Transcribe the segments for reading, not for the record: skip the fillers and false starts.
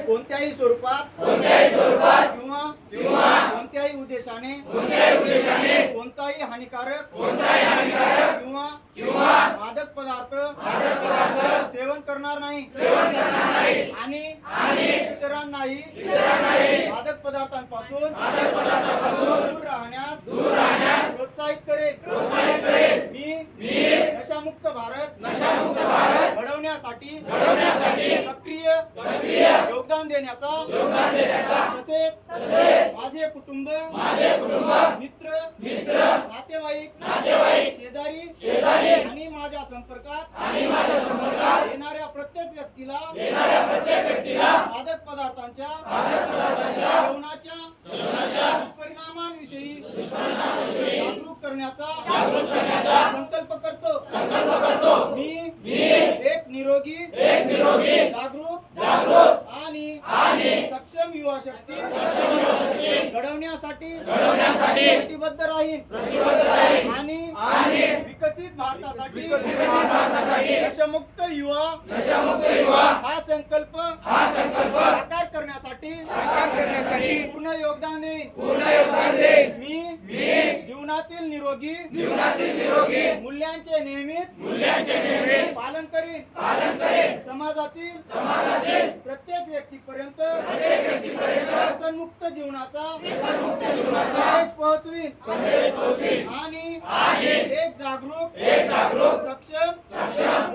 कोणत्याही स्वरूपात किंवा कोणत्याही उद्देशाने कोणताही हानिकारक किंवा मादक पदार्थ सेवन करणार नाही आणि इतरांनाही मादक पदार्थांपासून दूर राहण्यास प्रोत्साहित करेन। मी नशामुक्त भारत घडवण्यासाठी सक्रिय योगदान देण्याचा तसेच माझे कुटुंब मित्र नातेवाईक शेजारी आणि माझ्या संपर्कात येणाऱ्या प्रत्येक व्यक्तीला मादक पदार्थांच्या सेवनाच्या दुष्परिणामांविषयी जागरूक करण्याचा संकल्प करतो। मी एक निरोगी जागरूक आणि सक्षम युवा शक्ती घडवण्यासाठी कटिबद्ध राहीन आणि विकसित भारतासाठी नशामुक्त युवा हा संकल्प साकार करण्यासाठी पूर्ण योगदान देईन। मी जीवनातील निरोगी मूल्यांचे नेहमीच पालन करीन। समाजातील प्रत्येक व्यक्तीपर्यंत व्यसनमुक्त जीवनाचा संदेश पोहोचवीन आणि एक जागरूक सक्षम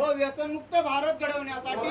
व व्यसनमुक्त भारत घडवण्यासाठी